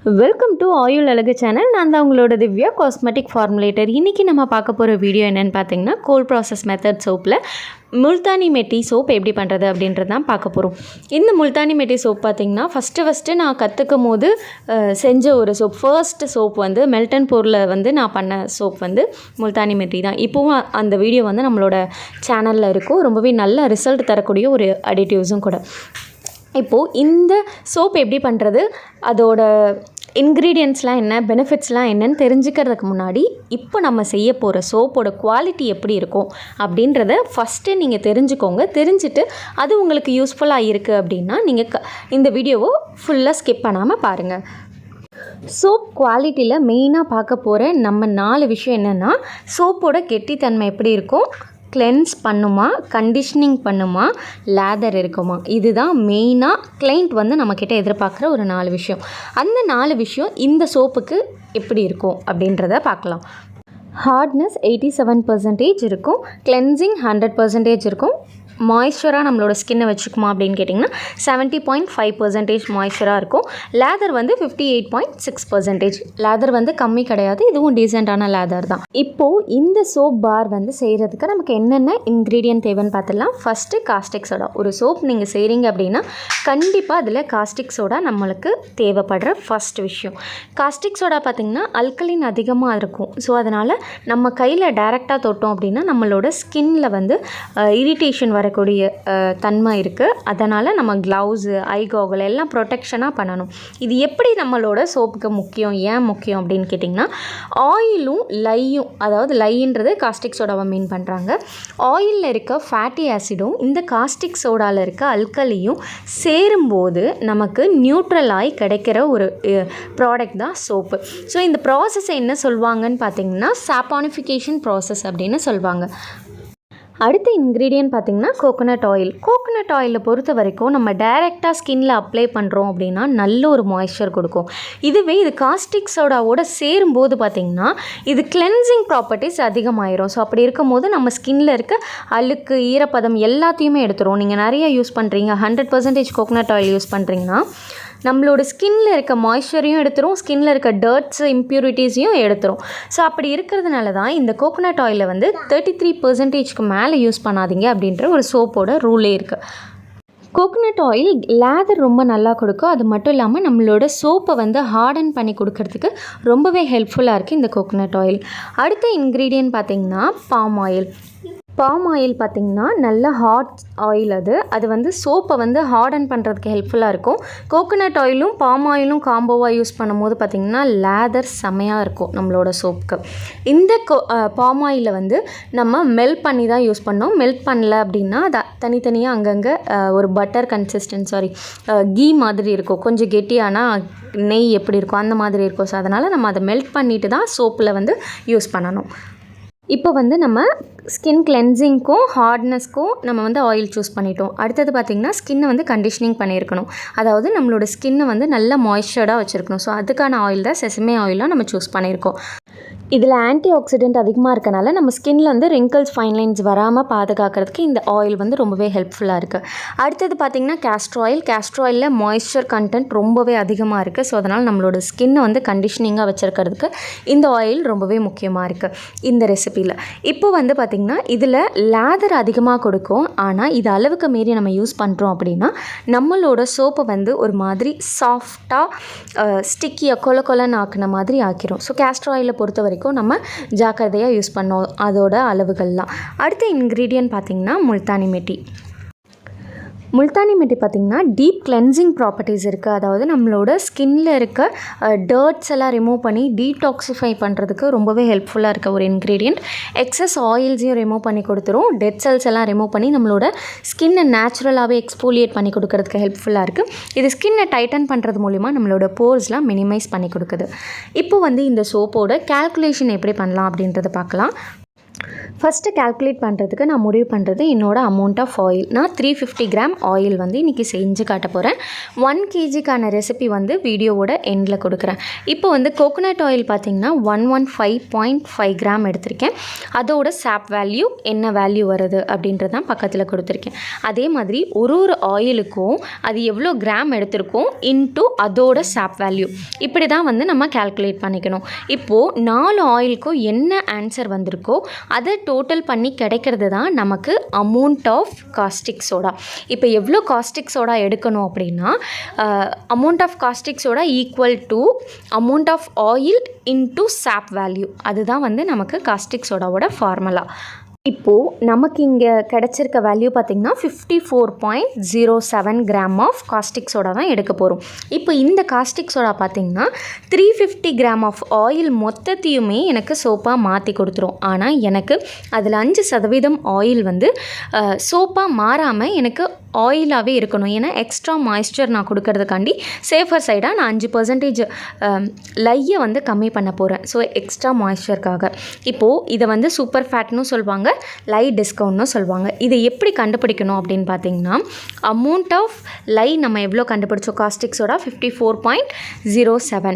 Welcome to ஆயுள் அழகு channel. நான் தான் உங்களோட திவ்யா, காஸ்மெட்டிக் ஃபார்முலேட்டர். இன்றைக்கி நம்ம பார்க்க போகிற வீடியோ என்னென்னு பார்த்தீங்கன்னா, கோல்ட் ப்ராசஸ் மெத்தட் சோப்பில் முல்தானி மெட்டி சோப் எப்படி பண்ணுறது அப்படின்றது தான் பார்க்க போகிறோம். இந்த முல்தானி மெட்டி சோப் பார்த்திங்கன்னா ஃபஸ்ட்டு நான் கற்றுக்கும் போது செஞ்ச ஒரு சோப். ஃபர்ஸ்ட் சோப் வந்து மெல்டன் போரில் வந்து நான் பண்ண சோப் வந்து முல்தானி மெட்டி தான். இப்போவும் அந்த வீடியோ வந்து நம்மளோட சேனலில் இருக்கும். ரொம்பவே நல்ல ரிசல்ட் தரக்கூடிய ஒரு அடிட்டிவ்ஸும் கூட. இப்போது இந்த சோப் எப்படி பண்ணுறது, அதோட இன்க்ரீடியன்ட்ஸ்லாம் என்ன, பெனிஃபிட்ஸ்லாம் என்னன்னு தெரிஞ்சுக்கிறதுக்கு முன்னாடி இப்போ நம்ம செய்ய போகிற சோப்போட குவாலிட்டி எப்படி இருக்கும் அப்படின்றத ஃபஸ்ட்டு நீங்கள் தெரிஞ்சுக்கோங்க. தெரிஞ்சுட்டு அது உங்களுக்கு யூஸ்ஃபுல்லாக இருக்குது அப்படின்னா நீங்கள் இந்த வீடியோவை ஃபுல்லாக ஸ்கிப் பண்ணாமல் பாருங்கள். சோப் குவாலிட்டியில் மெயினாக பார்க்க போகிற நம்ம 4 விஷயம் என்னென்னா, சோப்போட கெட்டித்தன்மை எப்படி இருக்கும், கிளென்ஸ் பண்ணுமா, கண்டிஷ்னிங் பண்ணுமா, லேதர் இருக்குமா. இதுதான் மெயினாக கிளைண்ட் வந்து நம்மக்கிட்ட எதிர்பார்க்குற ஒரு 4 விஷயம். அந்த 4 விஷயம் இந்த சோப்புக்கு எப்படி இருக்கும் அப்படின்றத பார்க்கலாம். ஹார்ட்னஸ் 87% இருக்கும், கிளென்சிங் 100% இருக்கும், மாய்ஸ்சராக நம்மளோட ஸ்கின்னை வச்சுக்குமா அப்படின்னு கேட்டிங்கன்னா 70.5% மாய்ஸ்சராக இருக்கும். லேதர் வந்து 58.6%. லேதர் வந்து கம்மி கிடையாது, இதுவும் டீசெண்டான லேதர் தான். இப்போது இந்த சோப் பார் வந்து செய்கிறதுக்கு நமக்கு என்னென்ன இன்க்ரீடியன்ட் தேவைன்னு பார்த்துடலாம். First caustic soda. ஒரு சோப் நீங்கள் செய்கிறீங்க அப்படின்னா கண்டிப்பாக அதில் காஸ்டிக் சோடா நம்மளுக்கு தேவைப்படுற ஃபஸ்ட் விஷயம். காஸ்டிக் சோடா பார்த்திங்கன்னா அல்கலின் அதிகமாக இருக்கும். ஸோ அதனால் நம்ம கையில் டைரெக்டாக தொட்டோம் அப்படின்னா நம்மளோட ஸ்கின்ல வந்து இரிட்டேஷன் வரக்கூடிய தன்மை இருக்குது. அதனால் நம்ம க்ளவுஸு, ஐ காகல் எல்லாம் ப்ரொடெக்ஷனாக பண்ணணும். இது எப்படி நம்மளோட சோப்புக்கு முக்கியம், ஏன் முக்கியம் அப்படின்னு கேட்டிங்கன்னா, ஆயிலும் லையும், அதாவது லைன்றது காஸ்டிக் சோடாவை மீன் பண்ணுறாங்க. ஆயிலில் இருக்க ஃபேட்டி ஆசிடும் இந்த காஸ்டிக் சோடாவில் இருக்க அல்கலியும் சேரும்போது நமக்கு நியூட்ரல் ஆகி கிடைக்கிற ஒரு ப்ராடக்ட் தான் சோப்பு. ஸோ இந்த ப்ராசஸை என்ன சொல்லுவாங்கன்னு பார்த்தீங்கன்னா சாப்பானிஃபிகேஷன் ப்ராசஸ் அப்படின்னு சொல்லுவாங்க. அடுத்த இன்க்ரீடியன்ட் பார்த்திங்கன்னா கோகோனட் ஆயில். கோகோனட் ஆயிலை பொறுத்த வரைக்கும் நம்ம டைரெக்டாக ஸ்கின்னில் அப்ளை பண்ணுறோம் அப்படின்னா நல்ல ஒரு மாய்ஸ்சர் கொடுக்கும். இதுவே இது காஸ்டிக் சோடாவோட சேரும்போது பார்த்திங்கன்னா இது கிளென்சிங் ப்ராப்பர்ட்டிஸ் அதிகமாயிரும். ஸோ அப்படி இருக்கும்போது நம்ம ஸ்கின்னில் இருக்க அழுக்கு, ஈரப்பதம் எல்லாத்தையுமே எடுத்துரும். நீங்கள் நிறைய யூஸ் பண்ணுறீங்க, 100% கோகோனட் ஆயில் யூஸ் பண்ணுறீங்கன்னா நம்மளோட ஸ்கின்னில் இருக்க மாய்ஸ்சரையும் எடுத்துரும், ஸ்கின்னில் இருக்க டர்ட்ஸு, இம்ப்யூரிட்டிஸையும் எடுத்துரும். ஸோ அப்படி இருக்கிறதுனால தான் இந்த கோகோனட் ஆயிலை வந்து 33%க்கு மேலே யூஸ் பண்ணாதீங்க அப்படின்ற ஒரு சோப்போட ரூலே இருக்குது. கோகோனட் ஆயில் லேதர் ரொம்ப நல்லா கொடுக்கும். அது மட்டும் இல்லாமல் நம்மளோட சோப்பை வந்து ஹார்டன் பண்ணி கொடுக்கறதுக்கு ரொம்பவே ஹெல்ப்ஃபுல்லாக இருக்குது இந்த கோகோனட் ஆயில். அடுத்த இன்க்ரீடியன்ட் பார்த்திங்கன்னா பாம் ஆயில். பாம் ஆயில் பார்த்திங்கன்னா நல்ல ஹாட் ஆயில். அது வந்து சோப்பை வந்து ஹார்டன் பண்ணுறதுக்கு ஹெல்ப்ஃபுல்லாக இருக்கும். கோகோனட் ஆயிலும் பாம் ஆயிலும் காம்போவாக யூஸ் பண்ணும்போது பார்த்திங்கன்னா லேதர் செமையாக இருக்கும் நம்மளோட சோப்புக்கு. இந்த பாம் ஆயிலை வந்து நம்ம மெல்ட் பண்ணி தான் யூஸ் பண்ணோம். மெல்ட் பண்ணல அப்படின்னா அது தனித்தனியாக அங்கங்கே ஒரு பட்டர் கீ மாதிரி இருக்கும். கொஞ்சம் கெட்டியானா நெய் எப்படி இருக்கும் அந்த மாதிரி இருக்கும். ஸோ அதனால் நம்ம அதை மெல்ட் பண்ணிட்டு தான் சோப்பில் வந்து யூஸ் பண்ணணும். இப்போ வந்து நம்ம ஸ்கின் கிளென்சிங்க்கும் ஹார்ட்னஸ்க்கும் நம்ம வந்து ஆயில் சூஸ் பண்ணிட்டோம். அடுத்தது பார்த்திங்கன்னா ஸ்கின்னை வந்து கண்டிஷ்னிங் பண்ணியிருக்கணும். அதாவது நம்மளோட ஸ்கின்னை வந்து நல்ல மாய்ஸ்சர்டாக வச்சுருக்கணும். ஸோ அதுக்கான ஆயில் தான் செசமே ஆயிலாக நம்ம சூஸ் பண்ணியிருக்கோம். இதில் ஆன்டி ஆக்சிடென்ட் அதிகமாக இருக்கனால நம்ம ஸ்கின்னில் வந்து ரிங்கிள்ஸ், ஃபைன் லைன்ஸ் வராமல் பாதுகாக்கிறதுக்கு இந்த ஆயில் வந்து ரொம்பவே ஹெல்ப்ஃபுல்லாக இருக்குது. அடுத்தது பார்த்திங்கன்னா கேஸ்டர் ஆயில். கேஸ்டர் ஆயிலில் மாய்ஸ்சர் கண்டென்ட் ரொம்பவே அதிகமாக இருக்குது. ஸோ அதனால் நம்மளோட ஸ்கின்னை வந்து கண்டிஷ்னிங்காக வச்சுருக்கிறதுக்கு இந்த ஆயில் ரொம்பவே முக்கியமாக இருக்குது இந்த ரெசிபியில். இப்போ வந்து பார்த்திங்கன்னா இதில் லேதர் அதிகமாக கொடுக்கும். ஆனால் இது அளவுக்கு மீறி நம்ம யூஸ் பண்ணுறோம் அப்படின்னா நம்மளோட சோப்பை வந்து ஒரு மாதிரி சாஃப்டாக ஸ்டிக்கியாக கொலன்னு ஆக்கின மாதிரி ஆக்கிரும். ஸோ கேஸ்டர் ஆயிலை பொறுத்த வரைக்கும் நம்ம ஜாக்கிரதையாக யூஸ் பண்ணோம் அதோட அளவுகள்லாம். அடுத்த இன்க்ரீடியன்ட் பார்த்திங்கன்னா முல்தானி மெட்டி. முல்தானி மெட்டி பார்த்திங்கன்னா டீப் கிளென்சிங் ப்ராப்பர்ட்டிஸ் இருக்குது. அதாவது நம்மளோட ஸ்கின்னில் இருக்க டர்ட்ஸ் எல்லாம் ரிமூவ் பண்ணி டீடாக்சிஃபை பண்ணுறதுக்கு ரொம்பவே ஹெல்ப்ஃபுல்லாக இருக்க ஒரு இன்க்ரீடியன்ட். எக்ஸஸ் ஆயில்ஸையும் ரிமூவ் பண்ணி கொடுத்துரும். டெட் செல்ஸ் எல்லாம் ரிமூவ் பண்ணி நம்மளோட ஸ்கின்னை நேச்சுரலாகவே எக்ஸ்போலியேட் பண்ணி கொடுக்கறதுக்கு ஹெல்ப்ஃபுல்லாக இருக்குது. இது ஸ்கின்னை டைட்டன் பண்ணுறது மூலிமா நம்மளோட போர்ஸ்லாம் மினிமைஸ் பண்ணி கொடுக்குது. இப்போ வந்து இந்த சோப்போட கால்குலேஷன் எப்படி பண்ணலாம் அப்படின்றத பார்க்கலாம். ஃபஸ்ட்டு கால்குலேட் பண்ணுறதுக்கு நான் முடிவு பண்ணுறது என்னோடய அமௌண்ட் ஆஃப் ஆயில். நான் 350 கிராம் ஆயில் வந்து இன்றைக்கி செஞ்சு காட்ட போகிறேன். 1 kgக்கான ரெசிபி வந்து வீடியோவோட எண்டில் கொடுக்குறேன். இப்போ வந்து கோகோனட் ஆயில் பார்த்திங்கன்னா 115.5 கிராம் எடுத்திருக்கேன். அதோட சாப் வேல்யூ என்ன வேல்யூ வருது அப்படின்றது தான் பக்கத்தில் கொடுத்துருக்கேன். அதே மாதிரி ஒரு ஆயிலுக்கும் அது எவ்வளோ கிராம் எடுத்திருக்கோம் இன்ட்டு அதோட சாப் வேல்யூ இப்படி தான் வந்து நம்ம கால்குலேட் பண்ணிக்கணும். இப்போது 4 ஆயிலுக்கும் என்ன ஆன்சர் வந்திருக்கோ அதை டோட்டல் பண்ணி கிடைக்கிறது தான் நமக்கு அமௌண்ட் ஆஃப் காஸ்டிக் சோடா. இப்போ எவ்வளோ காஸ்டிக் சோடா எடுக்கணும் அப்படின்னா amount of caustic soda equal to amount of oil into sap value. அதுதான் வந்து நமக்கு காஸ்டிக் சோடாவோட ஃபார்முலா. இப்போது நமக்கு இங்கே கிடச்சிருக்க வேல்யூ பார்த்திங்கன்னா 54.07 கிராம் ஆஃப் காஸ்டிக் சோடா தான் எடுக்க போகிறோம். இப்போ இந்த காஸ்டிக் சோடா பார்த்திங்கன்னா 350 கிராம் ஆஃப் ஆயில் மொத்தத்தையுமே எனக்கு சோப்பாக மாற்றி கொடுத்துரும். ஆனால் எனக்கு அதில் 5% ஆயில் வந்து சோப்பாக மாறாமல் எனக்கு ஆயிலாகவே இருக்கணும். ஏன்னா எக்ஸ்ட்ரா மாய்ஸ்சர் நான் கொடுக்கறதுக்காண்டி சேஃபர் சைடாக நான் 5% லையை வந்து கம்மி பண்ண போகிறேன். ஸோ எக்ஸ்ட்ரா மாய்ஸ்சருக்காக. இப்போது இதை வந்து சூப்பர் ஃபேட்னு சொல்லுவாங்க, லை டிஸ்கவுண்ட்னு சொல்லுவாங்க. இதை எப்படி கண்டுபிடிக்கணும் அப்படின்னு பார்த்தீங்கன்னா அமௌண்ட் ஆஃப் லை நம்ம எவ்வளோ கண்டுபிடிச்சோம் காஸ்டிக் சோடா 54.07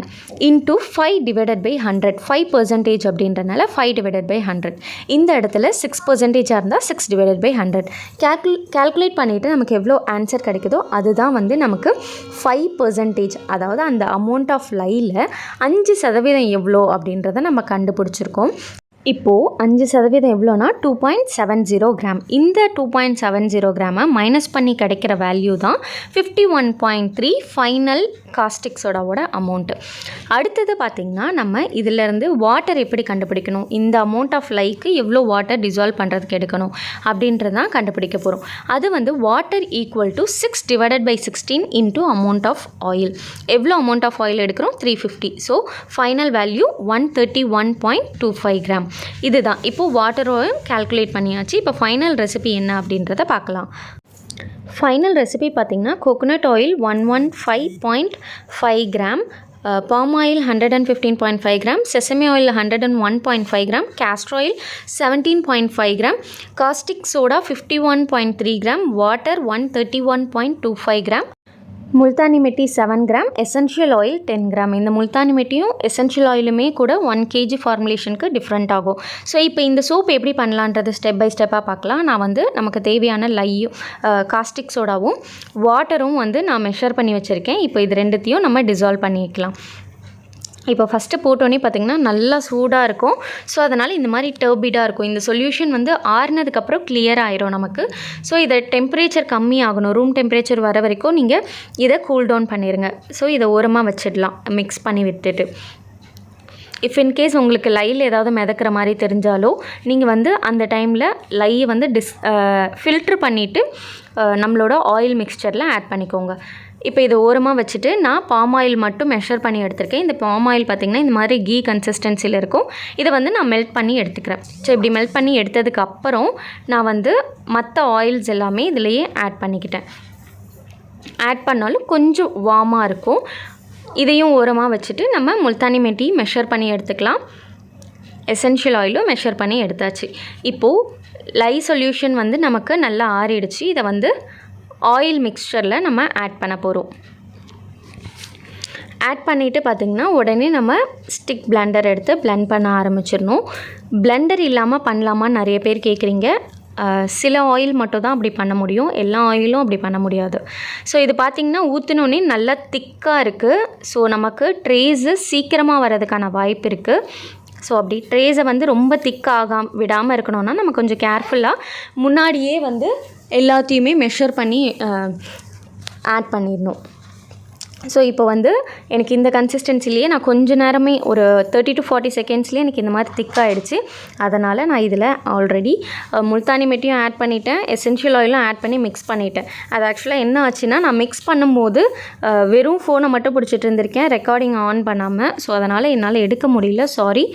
இன்ட்டு 5/100 5% அப்படின்றனால 5/100. இந்த இடத்துல 6% இருந்தால் 6/100 கால்குலேட் பண்ணிவிட்டு நமக்கு எவ்வளோ ஆன்சர் கிடைக்குதோ அதுதான் வந்து நமக்கு 5%. அதாவது அந்த அமௌண்ட் ஆஃப் லையில் 5% எவ்வளோ அப்படின்றத நம்ம கண்டுபிடிச்சிருக்கோம். இப்போது 5% எவ்வளோனா 2.70 கிராம். இந்த 2.70 கிராமை மைனஸ் பண்ணி கிடைக்கிற வேல்யூ தான் 51.3 ஃபைனல் காஸ்டிக் சோடாவோட அமௌண்ட்டு. அடுத்தது பார்த்திங்கன்னா நம்ம இதிலேருந்து வாட்டர் எப்படி கண்டுபிடிக்கணும், இந்த அமௌண்ட் ஆஃப் லைக்கு எவ்வளோ வாட்டர் டிசால்வ் பண்ணுறதுக்கு எடுக்கணும் அப்படின்றது தான் கண்டுபிடிக்க போகிறோம். அது வந்து water equal to 6/16 into amount of oil. எவ்வளோ அமௌண்ட் ஆஃப் ஆயில் எடுக்கிறோம் 350. So final value 131.25 gram. இதுதான் இப்போது வாட்டரோயும் கால்குலேட் பண்ணியாச்சு. இப்போ ஃபைனல் ரெசிபி என்ன அப்படின்றத பார்க்கலாம். ஃபைனல் ரெசிபி பார்த்திங்கன்னா coconut oil 115.5 gram, palm oil 115.5 gram, sesame oil 101.5 gram, castor oil 17.5 gram, caustic soda 51.3 gram, water 131.25 gram, Multani மெட்டி 7 கிராம், எசென்ஷியல் ஆயில் 10 கிராம். இந்த முல்தானி மெட்டியும் எசென்ஷியல் ஆயிலுமே கூட 1 kg ஃபார்முலேஷனுக்கு டிஃப்ரெண்ட் ஆகும். ஸோ இப்போ இந்த சோப் எப்படி பண்ணலான்றது ஸ்டெப் பை ஸ்டெப்பாக பார்க்கலாம். நான் வந்து நமக்கு தேவையான லையும் காஸ்டிக் சோடாவும் வாட்டரும் வந்து நான் மெஷர் பண்ணி வச்சுருக்கேன். இப்போ இது ரெண்டுத்தையும் நம்ம டிசால்வ் பண்ணி வைக்கலாம். இப்போ ஃபஸ்ட்டு போட்டோன்னே பார்த்திங்கன்னா நல்லா சூடாக இருக்கும். ஸோ அதனால் இந்த மாதிரி டர்பிடாக இருக்கும். இந்த சொல்யூஷன் வந்து ஆறுனதுக்கப்புறம் கிளியர் ஆயிரும் நமக்கு. ஸோ இதை டெம்பரேச்சர் கம்மி ஆகணும், ரூம் டெம்பரேச்சர் வர வரைக்கும் நீங்கள் இதை கூல் டவுன் பண்ணிடுங்க. ஸோ இதை ஓரமாக வச்சிடலாம் மிக்ஸ் பண்ணி விட்டுட்டு. இஃப் இன்கேஸ் உங்களுக்கு லையில் ஏதாவது மிதக்கிற மாதிரி தெரிஞ்சாலோ நீங்கள் வந்து அந்த டைமில் லையை வந்து ஃபில்ட்ரு பண்ணிவிட்டு நம்மளோட ஆயில் மிக்ஸ்சரில் ஆட் பண்ணிக்கோங்க. இப்போ இதை ஓரமாக வச்சுட்டு நான் பாம் ஆயில் மட்டும் மெஷர் பண்ணி எடுத்திருக்கேன். இந்த பாம் ஆயில் பார்த்திங்கன்னா இந்த மாதிரி கீ கன்சிஸ்டன்சியில் இருக்கும். இதை வந்து நான் மெல்ட் பண்ணி எடுத்துக்கிறேன். ஸோ இப்படி மெல்ட் பண்ணி எடுத்ததுக்கப்புறம் நான் வந்து மற்ற ஆயில்ஸ் எல்லாமே இதிலையே ஆட் பண்ணிக்கிட்டேன். ஆட் பண்ணாலும் கொஞ்சம் வார்மாக இருக்கும். இதையும் ஓரமாக வச்சுட்டு நம்ம முல்தானி மெட்டி மெஷர் பண்ணி எடுத்துக்கலாம். எசென்ஷியல் ஆயிலும் மெஷர் பண்ணி எடுத்தாச்சு. இப்போது லை சொல்யூஷன் வந்து நமக்கு நல்லா ஆறிடுச்சு. இதை வந்து ஆயில் மிக்ஸ்சரில் நம்ம ஆட் பண்ண போகிறோம். ஆட் பண்ணிவிட்டு பார்த்திங்கன்னா உடனே நம்ம ஸ்டிக் பிளெண்டர் எடுத்து பிளெண்ட் பண்ண ஆரம்பிச்சிடணும். பிளெண்டர் இல்லாமல் பண்ணலாமான்னு நிறைய பேர் கேட்குறீங்க. சில ஆயில் மட்டும் தான் அப்படி பண்ண முடியும், எல்லா ஆயிலும் அப்படி பண்ண முடியாது. ஸோ இது பார்த்திங்கன்னா ஊற்றினோன்னே நல்லா திக்காக இருக்குது. ஸோ நமக்கு ட்ரேஸு சீக்கிரமாக வர்றதுக்கான வாய்ப்பு இருக்குது. ஸோ அப்படி ட்ரேஸை வந்து ரொம்ப திக்காக விடாமல் இருக்கணும்னா நம்ம கொஞ்சம் கேர்ஃபுல்லாக முன்னாடியே வந்து எல்லாத்தையுமே மெஷர் பண்ணி ஆட் பண்ணிடணும். ஸோ இப்போ வந்து எனக்கு இந்த கன்சிஸ்டன்சிலேயே நான் கொஞ்ச நேரமே ஒரு 30 to 40 செகண்ட்ஸ்லேயே எனக்கு இந்த மாதிரி திக்காகிடுச்சு. அதனால் நான் இதில் ஆல்ரெடி முல்தானி மெட்டியும் ஆட் பண்ணிட்டேன், எசென்ஷியல் ஆயிலும் ஆட் பண்ணி மிக்ஸ் பண்ணிட்டேன். அது ஆக்சுவலாக என்ன ஆச்சுன்னா நான் மிக்ஸ் பண்ணும்போது வெறும் ஃபோனை மட்டும் பிடிச்சிட்டு இருந்திருக்கேன், ரெக்கார்டிங் ஆன் பண்ணாமல். ஸோ அதனால் என்னால் எடுக்க முடியல, சாரி.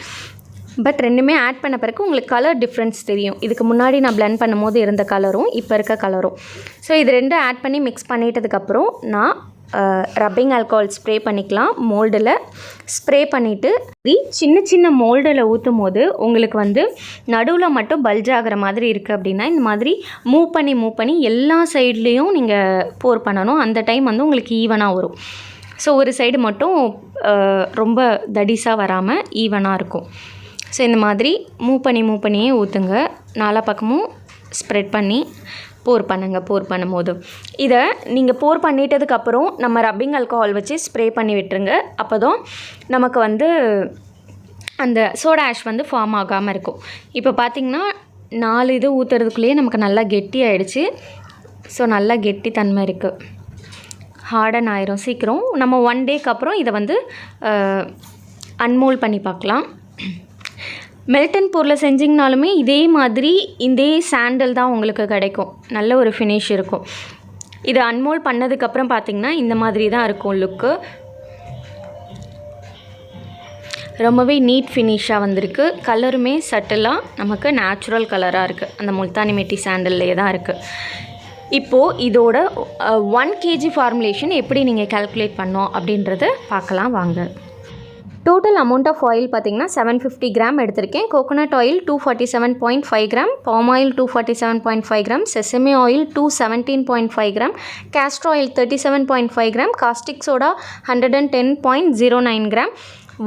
பட் ரெண்டுமே ஆட் பண்ண பிறகு உங்களுக்கு கலர் டிஃப்ரென்ஸ் தெரியும். இதுக்கு முன்னாடி நான் பிளெண்ட் பண்ணும்போது இருந்த கலரும் இப்போ இருக்க கலரும். ஸோ இது ரெண்டும் ஆட் பண்ணி மிக்ஸ் பண்ணிட்டதுக்கப்புறம் நான் ரப்பிங் ஆல்கஹால் ஸ்ப்ரே பண்ணிக்கலாம். மோல்டில் ஸ்ப்ரே பண்ணிவிட்டு சின்ன சின்ன மோல்டில் ஊற்றும் போது உங்களுக்கு வந்து நடுவில் மட்டும் பல்ஜ் ஆகிற மாதிரி இருக்குது அப்படின்னா இந்த மாதிரி மூவ் பண்ணி எல்லா சைட்லேயும் நீங்கள் போர் பண்ணணும். அந்த டைம் வந்து உங்களுக்கு ஈவனாக வரும். ஸோ ஒரு சைடு மட்டும் ரொம்ப தடிசாக வராமல் ஈவனாக இருக்கும். ஸோ இந்த மாதிரி மூவ் பண்ணியே ஊற்றுங்க. நாலா பக்கமும் ஸ்ப்ரெட் பண்ணி போர் பண்ணும்போது இதை நீங்கள் போர் பண்ணிட்டதுக்கப்புறம் நம்ம ரப்பிங் ஆல்கஹால் வச்சு ஸ்ப்ரே பண்ணி விட்டுருங்க. அப்போ தான் நமக்கு வந்து அந்த சோடா ஆஷ் வந்து ஃபார்ம் ஆகாமல் இருக்கும். இப்போ பார்த்திங்கன்னா 4 இது ஊற்றுறதுக்குள்ளேயே நமக்கு நல்லா கெட்டி ஆகிடுச்சு. ஸோ நல்லா கெட்டி தன்மை இருக்குது. ஹார்டன் ஆயிரும் சீக்கிரம். நம்ம 1 டேக்கு அப்புறம் இதை வந்து அன்மோல்ட் பண்ணி பார்க்கலாம். மெல்டன் போரில் செஞ்சிங்கனாலுமே இதே மாதிரி இதே சாண்டல் தான் உங்களுக்கு கிடைக்கும். நல்ல ஒரு ஃபினிஷ் இருக்கும். இது அன்மோல்ட் பண்ணதுக்கப்புறம் பார்த்திங்கன்னா இந்த மாதிரி தான் இருக்கும் லுக்கு. ரொம்பவே நீட் ஃபினிஷாக வந்திருக்கு. கலருமே சட்டிலாக நமக்கு நேச்சுரல் கலராக இருக்குது. அந்த முல்தானி மெட்டி சாண்டல்லே தான் இருக்குது. இப்போது இதோட 1 kg ஃபார்முலேஷன் எப்படி நீங்கள் கால்குலேட் பண்ணோம் அப்படின்றத பார்க்கலாம் வாங்க. டோட்டல் அமௌண்ட் ஆஃப் ஆயில் பார்த்திங்கன்னா 750 கிராம் எடுத்திருக்கேன். Coconut oil 247.5 gram, palm oil 247.5 gram, sesame oil 217.5 gram, castor oil 37.5 gram, caustic soda 110.09 gram,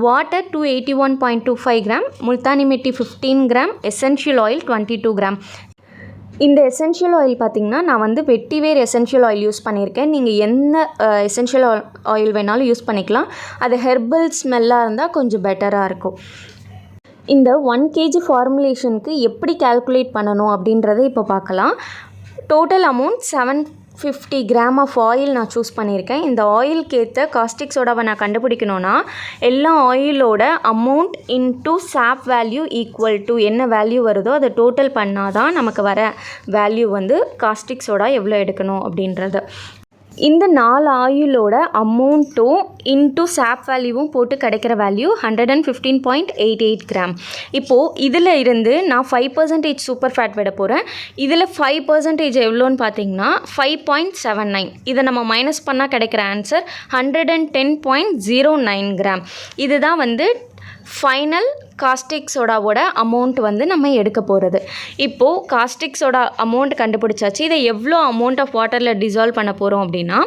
water 281.25 gram, Multani mitti 15 gram, essential oil 22 gram. இந்த எசென்ஷியல் ஆயில் பார்த்திங்கன்னா நான் வந்து வெட்டிவேர் எசென்ஷியல் ஆயில் யூஸ் பண்ணியிருக்கேன். நீங்கள் என்ன எசென்ஷியல் ஆயில் வேணாலும் யூஸ் பண்ணிக்கலாம். அது ஹெர்பல் ஸ்மெல்லாக இருந்தால் கொஞ்சம் பெட்டராக இருக்கும். இந்த 1 kg ஃபார்முலேஷனுக்கு எப்படி கால்குலேட் பண்ணணும் அப்படின்றத இப்போ பார்க்கலாம். Total amount 750 gram of oil நான் சூஸ் பண்ணியிருக்கேன். இந்த ஆயிலுக்கு ஏற்ற காஸ்டிக் சோடாவை நான் கண்டுபிடிக்கணுன்னா எல்லா ஆயிலோட amount into sap value equal to என்ன வேல்யூ வருதோ அதை டோட்டல் பண்ணால் தான் நமக்கு வர வேல்யூ வந்து காஸ்டிக் சோடா எவ்வளோ எடுக்கணும் அப்படின்றது. இந்த 4 ஆயிலோட அமௌண்ட்டும் இன்டூ சாப் வேல்யூவும் போட்டு கிடைக்கிற வேல்யூ 115.88 கிராம். இப்போது இதில் இருந்து நான் 5% சூப்பர் ஃபேட் விட போகிறேன். இதில் 5% எவ்வளோன்னு பார்த்தீங்கன்னா 5.79. இதை நம்ம மைனஸ் பண்ணால் கிடைக்கிற ஆன்சர் 110.09 கிராம். இதுதான் வந்து ஃபைனல் காஸ்டிக் சோடாவோட அமௌண்ட் வந்து நம்ம எடுக்க போகிறது. இப்போது காஸ்டிக் சோடா அமௌண்ட் கண்டுபிடிச்சாச்சு. இதை எவ்வளோ அமௌண்ட் ஆஃப் வாட்டரில் டிசால்வ் பண்ண போகிறோம் அப்படின்னா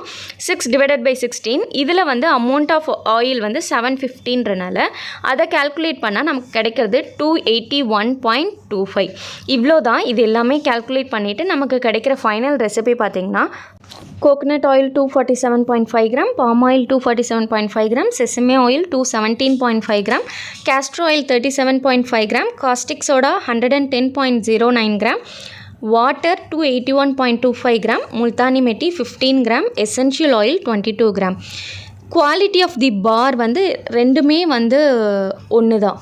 6/16. இதில் வந்து அமௌண்ட் ஆஃப் ஆயில் வந்து 750ன்றனால அதை கால்குலேட் பண்ணால் நமக்கு கிடைக்கிறது 281.25. இவ்வளோ தான். இது எல்லாமே கால்குலேட் பண்ணிவிட்டு நமக்கு கிடைக்கிற ஃபைனல் ரெசிபி பார்த்திங்கன்னா coconut oil 247.5 gram, palm oil 247.5 gram, sesame oil 217.5 gram, castor oil 37.5 gram, caustic soda 110.09 gram, water 281.25 gram, Multani mitti 15 gram, essential oil 22 gram. Quality of the bar வந்து ரெண்டுமே வந்து ஒன்று தான்.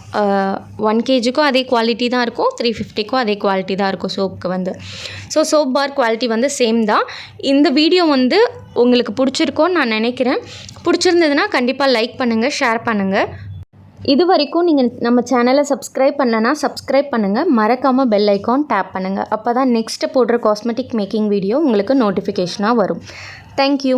1 kgக்கும் அதே குவாலிட்டி தான் இருக்கும், 350க்கும் அதே குவாலிட்டி தான் இருக்கும் சோப்புக்கு வந்து. ஸோ சோப் பார் குவாலிட்டி வந்து சேம் தான். இந்த வீடியோ வந்து உங்களுக்கு பிடிச்சிருக்கோன்னு நான் நினைக்கிறேன். பிடிச்சிருந்ததுன்னா கண்டிப்பாக லைக் பண்ணுங்கள், ஷேர் பண்ணுங்கள். இது வரைக்கும் நீங்கள் நம்ம சேனலை சப்ஸ்கிரைப் பண்ணலன்னா சப்ஸ்கிரைப் பண்ணுங்கள். மறக்காமல் பெல் ஐக்கான் டேப் பண்ணுங்கள். அப்போ தான் நெக்ஸ்ட்டு போடுற காஸ்மெட்டிக் மேக்கிங் வீடியோ உங்களுக்கு நோட்டிஃபிகேஷனாக வரும். தேங்க்யூ.